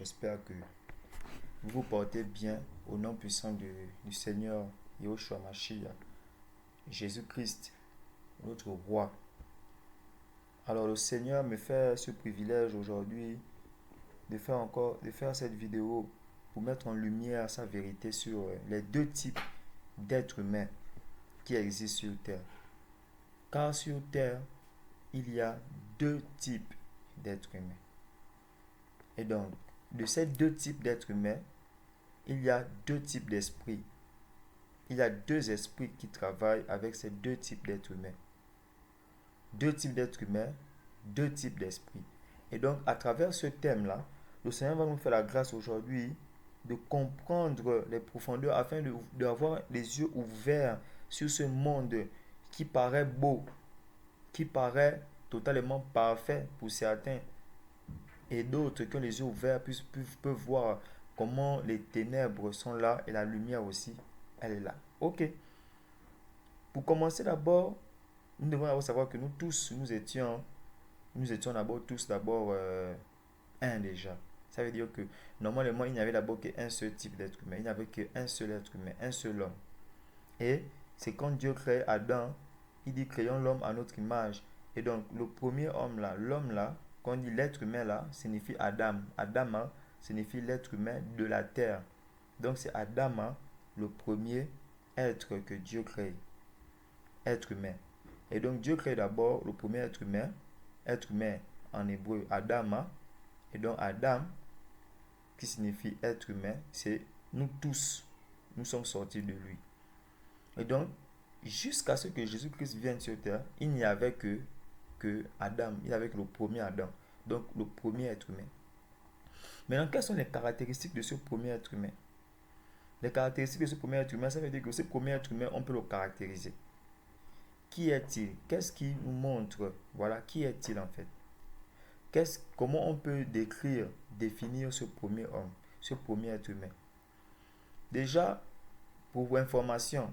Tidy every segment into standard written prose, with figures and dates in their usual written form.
J'espère que vous vous portez bien au nom puissant du Seigneur Yahushua Mashiach, Jésus-Christ, notre roi. Alors le Seigneur me fait ce privilège aujourd'hui de faire cette vidéo pour mettre en lumière sa vérité sur les deux types d'êtres humains qui existent sur Terre. Car sur Terre, il y a deux types d'êtres humains. Et donc, de ces deux types d'êtres humains, il y a deux types d'esprits. Il y a deux esprits qui travaillent avec ces deux types d'êtres humains. Deux types d'êtres humains, deux types d'esprits. Et donc, à travers ce thème-là, le Seigneur va nous faire la grâce aujourd'hui de comprendre les profondeurs afin d'avoir les yeux ouverts sur ce monde qui paraît beau, qui paraît totalement parfait pour certains, et d'autres qui ont les yeux ouverts peuvent voir comment les ténèbres sont là et la lumière aussi, elle est là. Ok. Pour commencer d'abord, nous devons d'abord savoir que nous tous, nous étions d'abord un déjà. Ça veut dire que normalement, il n'y avait d'abord qu'un seul type d'être humain. Il n'y avait qu'un seul être humain, un seul homme. Et c'est quand Dieu crée Adam, il dit créons l'homme à notre image. Et donc, le premier homme là, l'homme là, quand on dit l'être humain là, signifie Adam. Adam hein, signifie l'être humain de la terre. Donc, c'est Adam, hein, le premier être que Dieu crée, être humain. Et donc, Dieu crée d'abord le premier être humain en hébreu, Adam. Hein. Et donc, Adam, qui signifie être humain, c'est nous tous, nous sommes sortis de lui. Et donc, jusqu'à ce que Jésus-Christ vienne sur terre, il n'y avait que Adam, il n'y avait que le premier Adam, donc le premier être humain. Maintenant, quelles sont les caractéristiques de ce premier être humain? Les caractéristiques de ce premier être humain, ça veut dire que ce premier être humain, on peut le caractériser. Qui est-il? Qu'est-ce qui nous montre? Voilà, qui est-il en fait? Comment on peut définir ce premier homme, ce premier être humain? Déjà, pour information,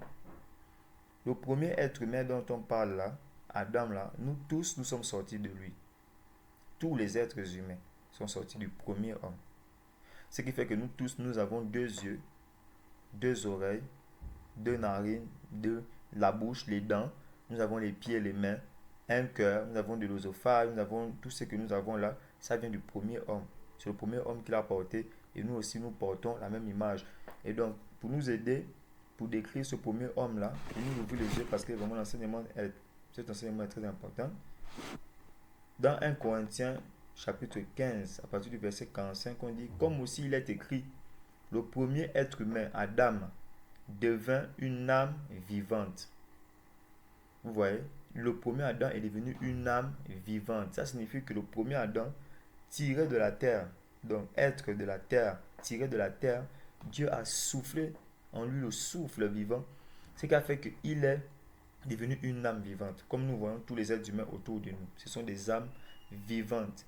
le premier être humain dont on parle là, Adam là, nous tous, nous sommes sortis de lui. Tous les êtres humains sont sortis du premier homme. Ce qui fait que nous tous, nous avons deux yeux, deux oreilles, deux narines, la bouche, les dents, nous avons les pieds, les mains, un cœur, nous avons de l'osophage, nous avons tout ce que nous avons là, ça vient du premier homme. C'est le premier homme qui l'a porté et nous aussi nous portons la même image. Et donc, pour nous aider, pour décrire ce premier homme là, pour nous ouvrir les yeux parce que vraiment cet enseignement est très important. Dans 1 Corinthiens chapitre 15, à partir du verset 45, on dit, comme aussi il est écrit, le premier être humain, Adam, devint une âme vivante. Vous voyez, le premier Adam est devenu une âme vivante. Ça signifie que le premier Adam, tiré de la terre, donc être de la terre, tiré de la terre, Dieu a soufflé en lui le souffle vivant, ce qui a fait qu'il est devenu une âme vivante. Comme nous voyons tous les êtres humains autour de nous, ce sont des âmes vivantes.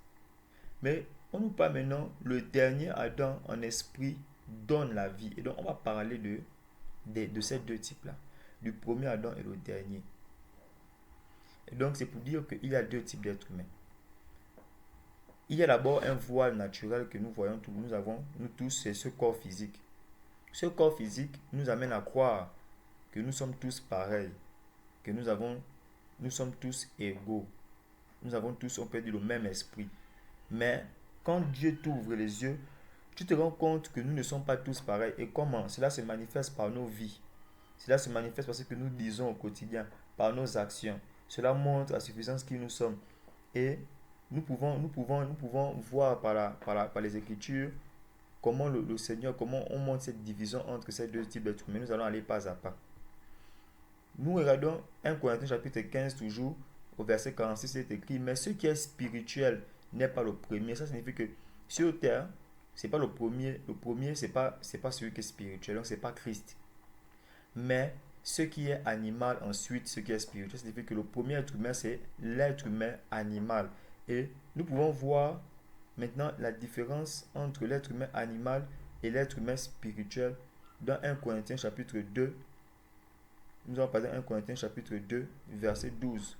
Mais on nous parle maintenant, le dernier Adam en esprit donne la vie. Et donc on va parler de ces deux types-là, du premier Adam et le dernier. Et donc c'est pour dire qu'il y a deux types d'êtres humains. Il y a d'abord un voile naturel que nous voyons tous, nous tous, c'est ce corps physique. Ce corps physique nous amène à croire que nous sommes tous pareils, que nous sommes tous égaux. Nous avons tous, on peut dire, le même esprit. Mais quand Dieu t'ouvre les yeux, tu te rends compte que nous ne sommes pas tous pareils. Et comment? Cela se manifeste par nos vies. Cela se manifeste par ce que nous disons au quotidien, par nos actions. Cela montre la suffisance qui nous sommes. Et nous pouvons voir par les Écritures comment le Seigneur, comment on montre cette division entre ces deux types d'êtres humains. Nous allons aller pas à pas. Nous regardons 1 Corinthiens chapitre 15 toujours, au verset 46, c'est écrit, mais ce qui est spirituel n'est pas le premier. Ça signifie que sur terre, c'est pas le premier. Le premier, c'est pas celui qui est spirituel, donc c'est pas Christ. Mais ce qui est animal, ensuite, ce qui est spirituel, ça signifie que le premier être humain, c'est l'être humain animal. Et nous pouvons voir maintenant la différence entre l'être humain animal et l'être humain spirituel dans 1 Corinthiens chapitre 2. Nous allons parler 1 Corinthiens chapitre 2, verset 12.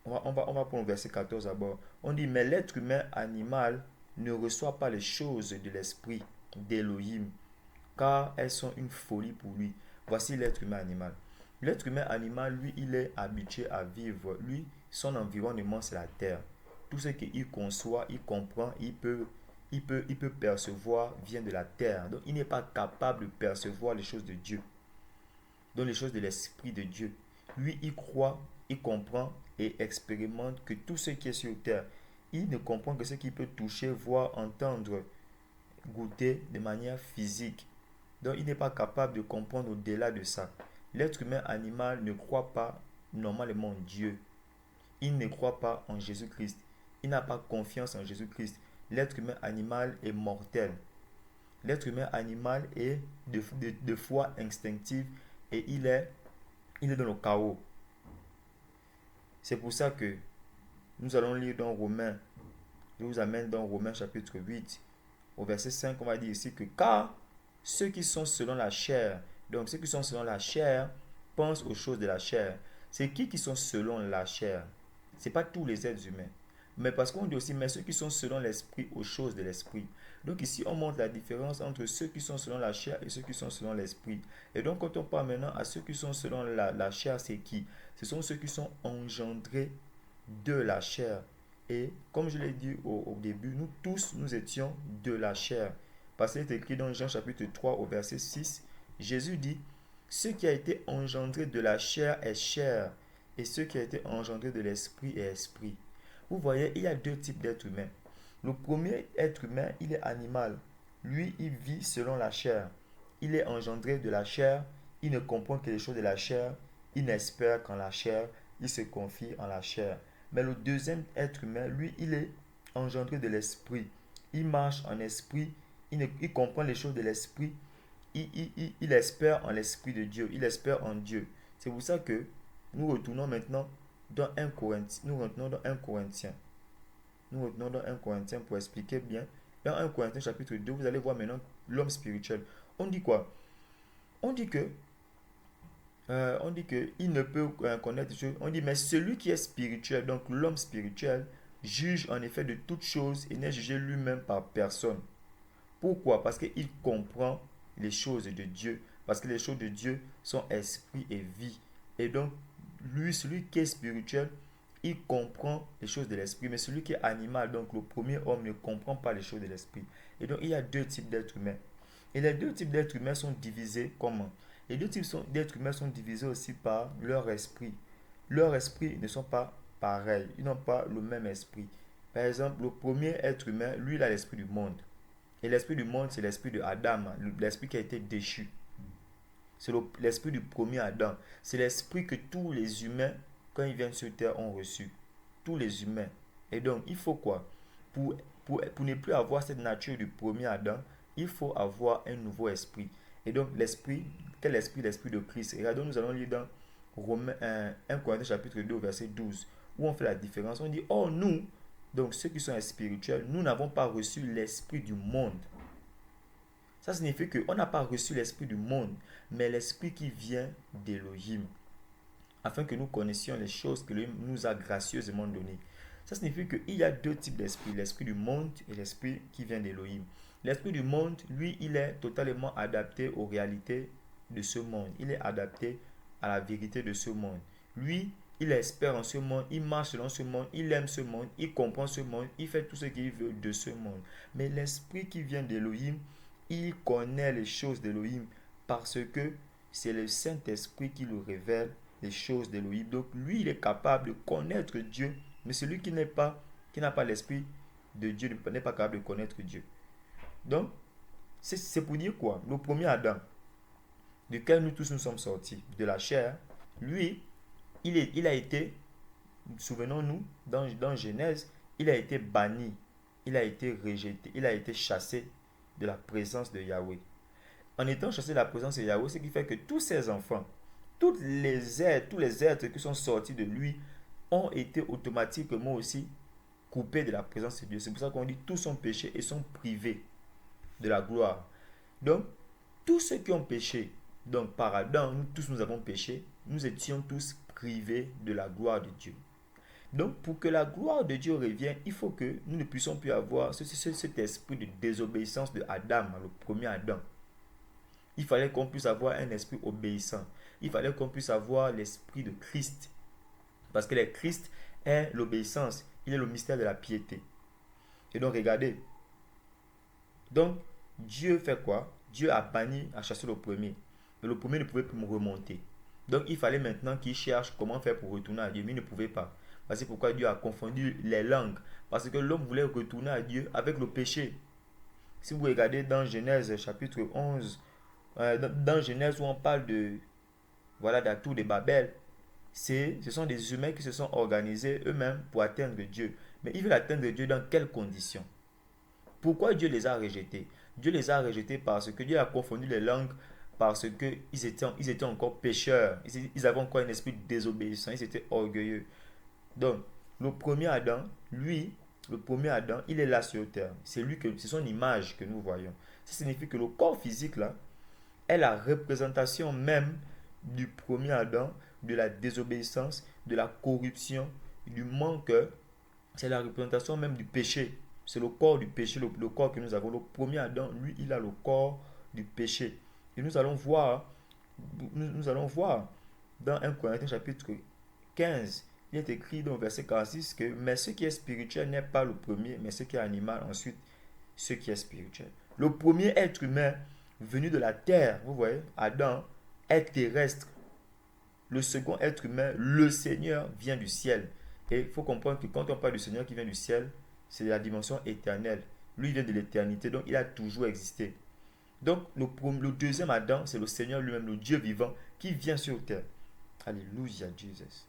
On va prendre le verset 14 d'abord. On dit, mais l'être humain animal ne reçoit pas les choses de l'esprit d'Élohim, car elles sont une folie pour lui. Voici l'être humain animal. L'être humain animal, lui, il est habitué à vivre. Lui, son environnement, c'est la terre. Tout ce qu'il conçoit, il comprend, il peut percevoir vient de la terre. Donc, il n'est pas capable de percevoir les choses de Dieu, donc les choses de l'Esprit de Dieu. Lui, il croit, il comprend et expérimente que tout ce qui est sur terre. Il ne comprend que ce qu'il peut toucher, voir, entendre, goûter de manière physique. Donc, il n'est pas capable de comprendre au-delà de ça. L'être humain animal ne croit pas normalement en Dieu. Il ne croit pas en Jésus-Christ. Il n'a pas confiance en Jésus-Christ. L'être humain animal est mortel. L'être humain animal est de foi instinctive et il est dans le chaos. C'est pour ça que nous allons lire dans Romains. Je vous amène dans Romains chapitre 8. Au verset 5, on va dire ici que car ceux qui sont selon la chair, donc ceux qui sont selon la chair pensent aux choses de la chair. C'est qui sont selon la chair? Ce n'est pas tous les êtres humains. Mais parce qu'on dit aussi, mais ceux qui sont selon l'esprit aux choses de l'esprit. Donc ici, on montre la différence entre ceux qui sont selon la chair et ceux qui sont selon l'esprit. Et donc, quand on parle maintenant à ceux qui sont selon la chair, c'est qui? Ce sont ceux qui sont engendrés de la chair. Et comme je l'ai dit au début, nous tous, nous étions de la chair. Parce qu'il est écrit dans Jean chapitre 3 au verset 6, Jésus dit, ce qui a été engendré de la chair est chair, et ce qui a été engendré de l'esprit est esprit. Vous voyez, il y a deux types d'êtres humains. Le premier être humain, il est animal. Lui, il vit selon la chair. Il est engendré de la chair. Il ne comprend que les choses de la chair. Il n'espère qu'en la chair. Il se confie en la chair. Mais le deuxième être humain, lui, il est engendré de l'esprit. Il marche en esprit. Il comprend les choses de l'esprit. Il espère en l'esprit de Dieu. Il espère en Dieu. C'est pour ça que nous retournons maintenant dans 1 Corinthiens. Nous retenons dans 1 Corinthiens. Nous retenons dans 1 Corinthiens pour expliquer bien. Dans 1 Corinthiens chapitre 2, vous allez voir maintenant l'homme spirituel. On dit quoi? On dit que il ne peut connaître des choses. On dit, mais celui qui est spirituel, donc l'homme spirituel, juge en effet de toutes choses et n'est jugé lui-même par personne. Pourquoi? Parce qu'il comprend les choses de Dieu. Parce que les choses de Dieu sont esprit et vie. Et donc, lui, celui qui est spirituel, il comprend les choses de l'esprit. Mais celui qui est animal, donc le premier homme, ne comprend pas les choses de l'esprit. Et donc, il y a deux types d'êtres humains. Et les deux types d'êtres humains sont divisés comment? Les deux types d'êtres humains sont divisés aussi par leur esprit. Leurs esprits ne sont pas pareils. Ils n'ont pas le même esprit. Par exemple, le premier être humain, lui, il a l'esprit du monde. Et l'esprit du monde, c'est l'esprit de Adam, l'esprit qui a été déchu. C'est l'esprit du premier Adam. C'est l'esprit que tous les humains, quand ils viennent sur terre, ont reçu. Tous les humains. Et donc, il faut quoi? Pour ne plus avoir cette nature du premier Adam, il faut avoir un nouveau esprit. Et donc, l'esprit, quel esprit? L'esprit de Christ. Regardons, nous allons lire dans Romains 1 Corinthiens chapitre 2, verset 12, où on fait la différence. On dit, oh nous, donc ceux qui sont spirituels, nous n'avons pas reçu l'esprit du monde. Ça signifie qu'on n'a pas reçu l'esprit du monde, mais l'esprit qui vient d'Élohim, afin que nous connaissions les choses que l'Élohim nous a gracieusement données. Ça signifie qu'il y a deux types d'esprit, l'esprit du monde et l'esprit qui vient d'Élohim. L'esprit du monde, lui, il est totalement adapté aux réalités de ce monde. Il est adapté à la vérité de ce monde. Lui, il espère en ce monde, il marche dans ce monde, il aime ce monde, il comprend ce monde, il fait tout ce qu'il veut de ce monde. Mais l'esprit qui vient d'Élohim, il connaît les choses d'Élohim parce que c'est le Saint-Esprit qui lui révèle les choses d'Élohim. Donc lui, il est capable de connaître Dieu, mais celui qui n'a pas l'esprit de Dieu n'est pas capable de connaître Dieu. Donc, c'est pour dire quoi? Le premier Adam, duquel nous tous nous sommes sortis, de la chair, lui, il a été, souvenons-nous, dans Genèse, il a été banni, il a été rejeté, il a été chassé de la présence de Yahweh. En étant chassé de la présence de Yahweh, ce qui fait que tous ses enfants, tous les êtres qui sont sortis de lui ont été automatiquement aussi coupés de la présence de Dieu. C'est pour ça qu'on dit tous sont péchés et sont privés de la gloire. Donc, tous ceux qui ont péché, donc par Adam, nous tous nous avons péché, nous étions tous privés de la gloire de Dieu. Donc, pour que la gloire de Dieu revienne, il faut que nous ne puissions plus avoir cet esprit de désobéissance de Adam, le premier Adam. Il fallait qu'on puisse avoir un esprit obéissant. Il fallait qu'on puisse avoir l'esprit de Christ. Parce que le Christ est l'obéissance. Il est le mystère de la piété. Et donc, regardez. Donc, Dieu fait quoi? Dieu a banni, a chassé le premier. Et le premier ne pouvait plus me remonter. Donc, il fallait maintenant qu'il cherche comment faire pour retourner à Dieu. Mais il ne pouvait pas. C'est pourquoi Dieu a confondu les langues. Parce que l'homme voulait retourner à Dieu avec le péché. Si vous regardez dans Genèse chapitre 11, dans Genèse où on parle de la tour de Babel, ce sont des humains qui se sont organisés eux-mêmes pour atteindre Dieu. Mais ils veulent atteindre Dieu dans quelles conditions? Pourquoi Dieu les a rejetés? Dieu les a rejetés parce que Dieu a confondu les langues, parce qu'ils étaient encore pécheurs. Ils avaient encore un esprit de désobéissance, ils étaient orgueilleux. Donc, le premier Adam, lui, le premier Adam, il est là sur terre. C'est son image que nous voyons. Ça signifie que le corps physique là est la représentation même du premier Adam, de la désobéissance, de la corruption, du manque. C'est la représentation même du péché. C'est le corps du péché, le corps que nous avons. Le premier Adam, lui, il a le corps du péché. Et nous allons voir dans 1 Corinthiens chapitre 15, il est écrit dans le verset 46 que mais ce qui est spirituel n'est pas le premier, mais ce qui est animal, ensuite ce qui est spirituel. Le premier être humain venu de la terre, vous voyez, Adam, est terrestre. Le second être humain, le Seigneur, vient du ciel. Et il faut comprendre que quand on parle du Seigneur qui vient du ciel, c'est la dimension éternelle. Lui vient de l'éternité, donc il a toujours existé. Donc le deuxième Adam, c'est le Seigneur lui-même, le Dieu vivant, qui vient sur terre. Alléluia, Jesus.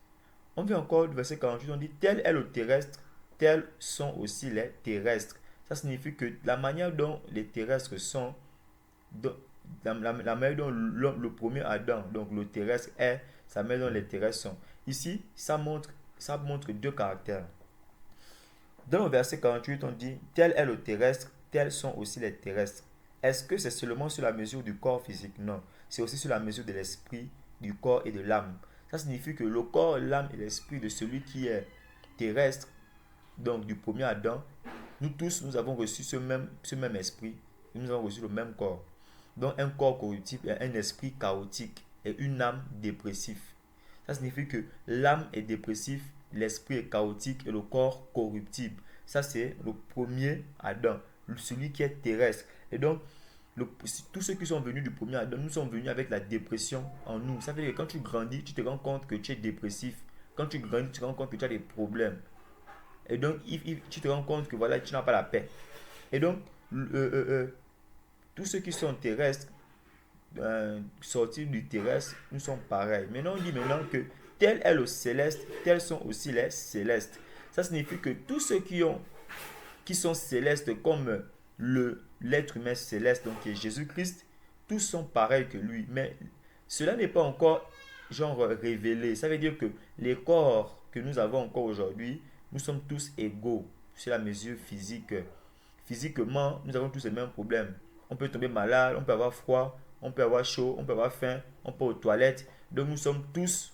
On vient encore du verset 48, on dit, tel est le terrestre, tels sont aussi les terrestres. Ça signifie que la manière dont les terrestres sont, la manière dont le premier Adam, donc le terrestre est, sa manière dont les terrestres sont. Ici, ça montre deux caractères. Dans le verset 48, on dit, tel est le terrestre, tels sont aussi les terrestres. Est-ce que c'est seulement sur la mesure du corps physique? Non. C'est aussi sur la mesure de l'esprit, du corps et de l'âme. Ça signifie que le corps, l'âme et l'esprit de celui qui est terrestre, donc du premier Adam, nous tous, nous avons reçu ce même esprit, et nous avons reçu le même corps. Donc un corps corruptible et un esprit chaotique et une âme dépressive. Ça signifie que l'âme est dépressive, l'esprit est chaotique et le corps corruptible. Ça c'est le premier Adam, celui qui est terrestre. Et donc, tous ceux qui sont venus du premier Adam, nous sommes venus avec la dépression en nous. Ça veut dire que quand tu grandis, tu te rends compte que tu es dépressif. Quand tu grandis, tu te rends compte que tu as des problèmes. Et donc, tu te rends compte que voilà, tu n'as pas la paix. Et donc, tous ceux qui sont terrestres, sortis du terrestre, nous sommes pareils. Maintenant, on dit maintenant que tel est le céleste, tels sont aussi les célestes. Ça signifie que tous ceux qui sont célestes comme l'être humain céleste, donc qui est Jésus-Christ, tous sont pareils que lui. Mais cela n'est pas encore genre révélé. Ça veut dire que les corps que nous avons encore aujourd'hui, nous sommes tous égaux sur la mesure physique. Physiquement, nous avons tous les mêmes problèmes. On peut tomber malade, on peut avoir froid, on peut avoir chaud, on peut avoir faim, on peut aux toilettes. Donc nous sommes tous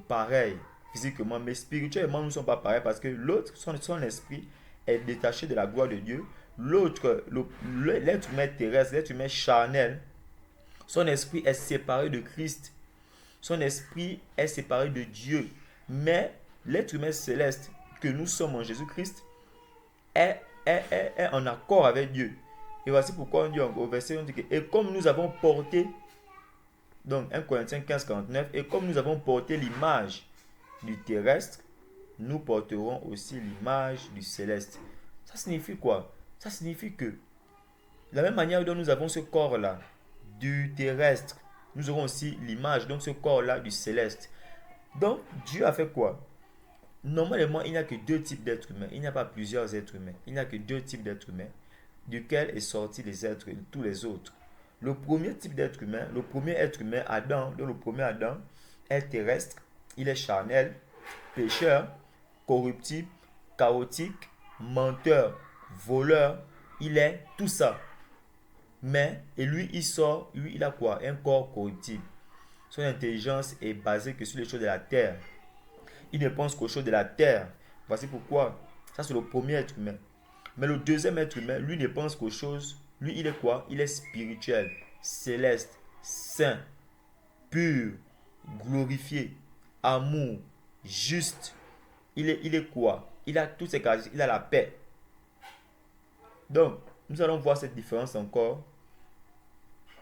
pareils physiquement, mais spirituellement nous ne sommes pas pareils parce que l'autre, son esprit est détaché de la gloire de Dieu. L'autre, l'être humain terrestre, l'être humain charnel, son esprit est séparé de Christ. Son esprit est séparé de Dieu. Mais l'être humain céleste que nous sommes en Jésus-Christ est en accord avec Dieu. Et voici pourquoi on dit au verset, on dit que, et comme nous avons porté, donc 1 Corinthiens 15, 49, et comme nous avons porté l'image du terrestre, nous porterons aussi l'image du céleste. Ça signifie quoi? Ça signifie que, de la même manière dont nous avons ce corps-là, du terrestre, nous aurons aussi l'image, donc ce corps-là, du céleste. Donc, Dieu a fait quoi? Normalement, il n'y a que deux types d'êtres humains. Il n'y a pas plusieurs êtres humains. Il n'y a que deux types d'êtres humains, duquel est sorti tous les autres. Le premier type d'être humain, le premier être humain, Adam, le premier Adam, est terrestre, il est charnel, pécheur, corruptible, chaotique, menteur, voleur, il est tout ça. Mais, et lui, il a quoi? Un corps corruptible. Son intelligence est basée que sur les choses de la terre. Il ne pense qu'aux choses de la terre. Voici pourquoi. Ça, c'est le premier être humain. Mais le deuxième être humain, lui, ne pense qu'aux choses. Lui, il est quoi? Il est spirituel, céleste, saint, pur, glorifié, amour, juste. Il est quoi? Il a toutes ces caractéristiques. Il a la paix. Donc, nous allons voir cette différence encore.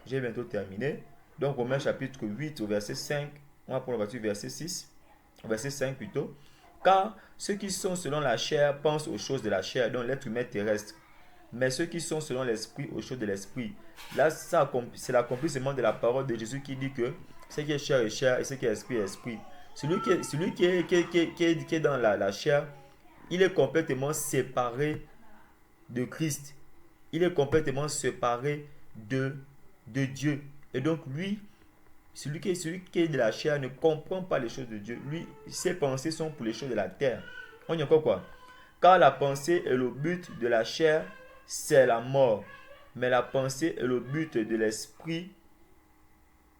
J'ai bientôt terminé. Donc, Romains chapitre 8 au verset 5. On va prendre le verset 6. Verset 5 plutôt. Car ceux qui sont selon la chair pensent aux choses de la chair, donc l'être humain terrestre. Mais ceux qui sont selon l'esprit, aux choses de l'esprit. Là, c'est l'accomplissement de la parole de Jésus qui dit que ce qui est chair est chair et ce qui est esprit est esprit. Celui qui est dans la chair, il est complètement séparé de Christ. Il est complètement séparé de Dieu. Et donc lui, celui qui est de la chair ne comprend pas les choses de Dieu. Lui, ses pensées sont pour les choses de la terre. On dit encore quoi? Car la pensée et le but de la chair, c'est la mort. Mais la pensée et le but de l'esprit,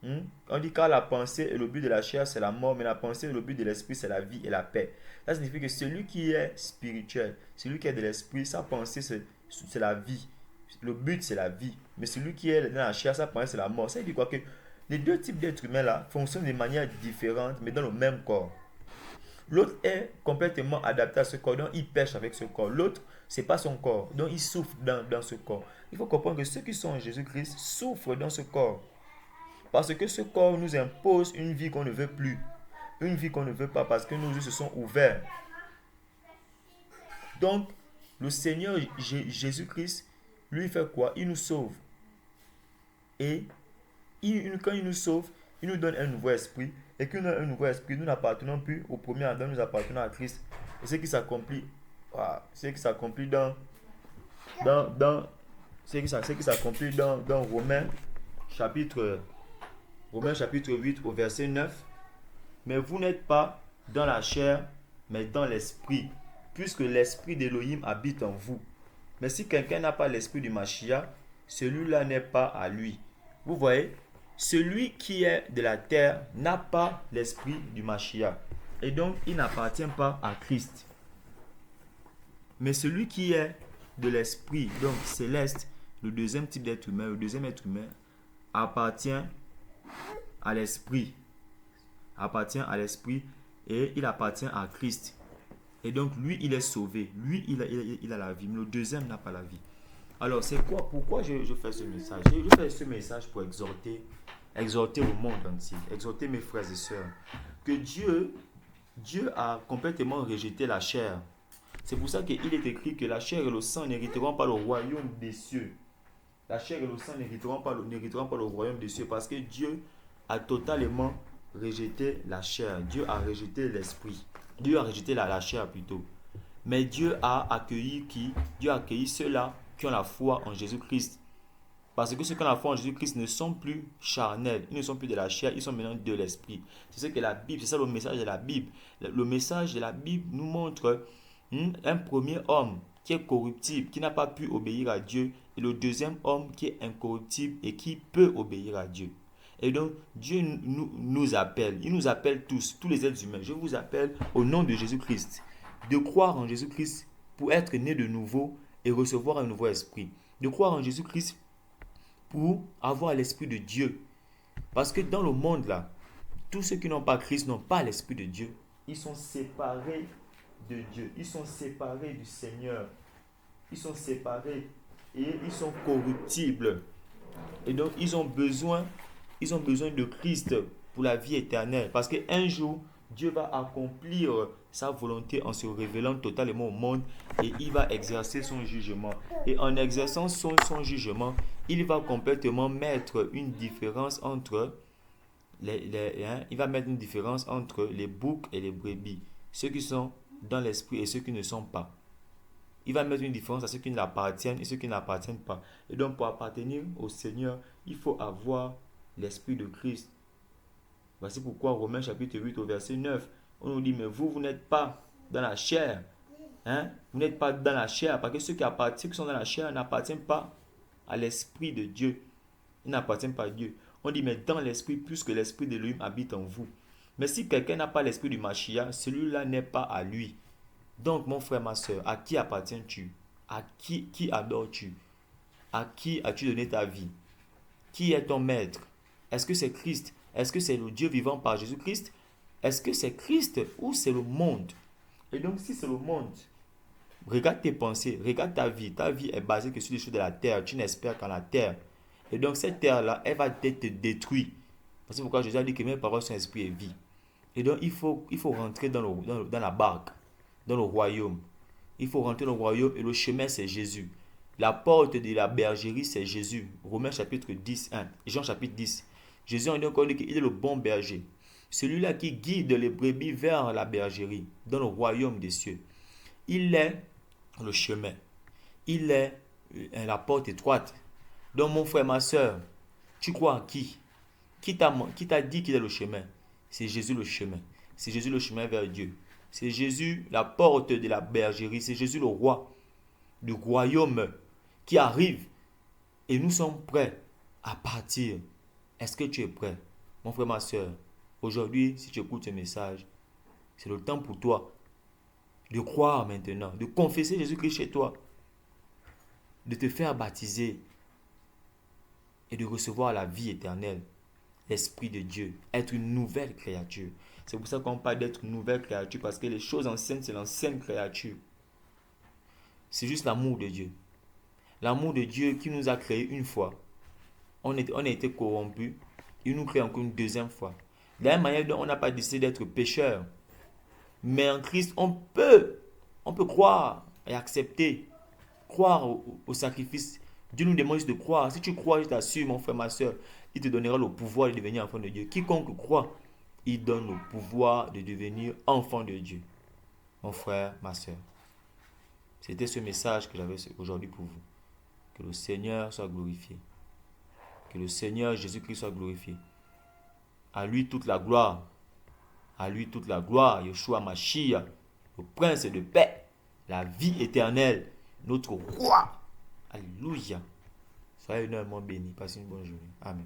on dit car la pensée et le but de la chair, c'est la mort. Mais la pensée et le but de l'esprit, c'est la vie et la paix. Ça signifie que celui qui est spirituel, celui qui est de l'esprit, sa pensée, c'est la vie. Le but, c'est la vie. Mais celui qui est dans la chair, sa pensée, c'est la mort. Ça veut dire quoi? Que les deux types d'êtres humains là fonctionnent de manière différente, mais dans le même corps. L'autre est complètement adapté à ce corps, donc il pêche avec ce corps. L'autre, c'est pas son corps, donc il souffre dans ce corps. Il faut comprendre que ceux qui sont en Jésus-Christ souffrent dans ce corps. Parce que ce corps nous impose une vie qu'on ne veut plus. Une vie qu'on ne veut pas parce que nos yeux se sont ouverts. Donc, le Seigneur Jésus-Christ, lui fait quoi? Il nous sauve. Et quand il nous sauve, il nous donne un nouveau esprit. Et quand nous avons un nouveau esprit, nous n'appartenons plus au premier Adam, nous appartenons à Christ. Et ce qui s'accomplit, dans Romains chapitre 8 au verset 9. Mais vous n'êtes pas dans la chair, mais dans l'esprit, puisque l'esprit d'Élohim habite en vous. Mais si quelqu'un n'a pas l'esprit du Mashiach, celui-là n'est pas à lui. Vous voyez, celui qui est de la terre n'a pas l'esprit du Mashiach. Et donc, il n'appartient pas à Christ. Mais celui qui est de l'esprit, donc céleste, le deuxième type d'être humain, le deuxième être humain, appartient à l'esprit. Appartient à l'esprit et il appartient à Christ. Et donc, lui, il est sauvé. Lui, il a la vie. Mais le deuxième n'a pas la vie. Alors, c'est quoi? Pourquoi je fais ce message? Je fais ce message pour exhorter le monde entier, exhorter mes frères et sœurs, que Dieu a complètement rejeté la chair. C'est pour ça qu'il est écrit que la chair et le sang n'hériteront pas le royaume des cieux. La chair et le sang n'hériteront pas le royaume des cieux parce que Dieu a totalement rejeté la chair. Dieu a rejeté l'esprit. Dieu a rejeté la chair plutôt. Mais Dieu a accueilli qui? Dieu a accueilli ceux-là qui ont la foi en Jésus-Christ. Parce que ceux qui ont la foi en Jésus-Christ ne sont plus charnels, ils ne sont plus de la chair, ils sont maintenant de l'esprit. C'est ce que la Bible, c'est ça le message de la Bible. Le message de la Bible nous montre un premier homme qui est corruptible, qui n'a pas pu obéir à Dieu, et le deuxième homme qui est incorruptible et qui peut obéir à Dieu. Et donc, Dieu nous appelle, il nous appelle tous les êtres humains. Je vous appelle au nom de Jésus-Christ, de croire en Jésus-Christ pour être né de nouveau et recevoir un nouveau esprit. De croire en Jésus-Christ pour avoir l'esprit de Dieu. Parce que dans le monde là, tous ceux qui n'ont pas Christ n'ont pas l'esprit de Dieu. Ils sont séparés de Dieu. Ils sont séparés du Seigneur. Ils sont séparés et ils sont corruptibles. Et donc ils ont besoin de Christ pour la vie éternelle. Parce qu'un jour, Dieu va accomplir sa volonté en se révélant totalement au monde et il va exercer son jugement. Et en exerçant son jugement, il va complètement mettre une différence entre il va mettre une différence entre les boucs et les brebis, ceux qui sont dans l'esprit et ceux qui ne sont pas. Il va mettre une différence à ceux qui l'appartiennent et ceux qui n'appartiennent pas. Et donc pour appartenir au Seigneur, il faut avoir l'esprit de Christ. Voici pourquoi Romains chapitre 8 au verset 9, on nous dit, mais vous n'êtes pas dans la chair. Vous n'êtes pas dans la chair, parce que ceux qui sont dans la chair n'appartiennent pas à l'esprit de Dieu. Ils n'appartiennent pas à Dieu. On dit, mais dans l'esprit, puisque l'esprit d'Élohim habite en vous. Mais si quelqu'un n'a pas l'esprit du Mashiach, celui-là n'est pas à lui. Donc, mon frère, ma soeur, à qui appartiens-tu? À qui adores-tu? À qui as-tu donné ta vie? Qui est ton maître? Est-ce que c'est Christ? Est-ce que c'est le Dieu vivant par Jésus-Christ? Est-ce que c'est Christ ou c'est le monde? Et donc, si c'est le monde, regarde tes pensées, regarde ta vie. Ta vie est basée que sur les choses de la terre. Tu n'espères qu'en la terre. Et donc, cette terre-là, elle va être détruite. C'est pourquoi Jésus a dit que mes paroles sont esprit et vie. Et donc, il faut rentrer dans la barque, dans le royaume. Il faut rentrer dans le royaume et le chemin, c'est Jésus. La porte de la bergerie, c'est Jésus. Romains chapitre 10, 1. Jean chapitre 10. Jésus a dit encore qu'il est le bon berger. Celui-là qui guide les brebis vers la bergerie, dans le royaume des cieux. Il est le chemin. Il est la porte étroite. Donc, mon frère, ma soeur, tu crois en qui? Qui t'a dit qu'il est le chemin? C'est Jésus le chemin. C'est Jésus le chemin vers Dieu. C'est Jésus la porte de la bergerie. C'est Jésus le roi du royaume qui arrive. Et nous sommes prêts à partir. Est-ce que tu es prêt? Mon frère, ma soeur, aujourd'hui, si tu écoutes ce message, c'est le temps pour toi de croire maintenant, de confesser Jésus-Christ chez toi, de te faire baptiser et de recevoir la vie éternelle, l'Esprit de Dieu, être une nouvelle créature. C'est pour ça qu'on parle d'être une nouvelle créature, parce que les choses anciennes, c'est l'ancienne créature. C'est juste l'amour de Dieu. L'amour de Dieu qui nous a créés une fois. On a été corrompus, il nous crée encore une deuxième fois. De la même manière dont on n'a pas décidé d'être pécheur. Mais en Christ, on peut croire et accepter. Croire au sacrifice. Dieu nous demande juste de croire. Si tu crois, je t'assure, mon frère, ma soeur, il te donnera le pouvoir de devenir enfant de Dieu. Quiconque croit, il donne le pouvoir de devenir enfant de Dieu. Mon frère, ma soeur. C'était ce message que j'avais aujourd'hui pour vous. Que le Seigneur soit glorifié. Que le Seigneur Jésus-Christ soit glorifié. À lui toute la gloire. À lui toute la gloire. Yeshua Mashiach, le prince de paix, la vie éternelle, notre roi. Alléluia. Soyez énormément bénis. Passez une bonne journée. Amen.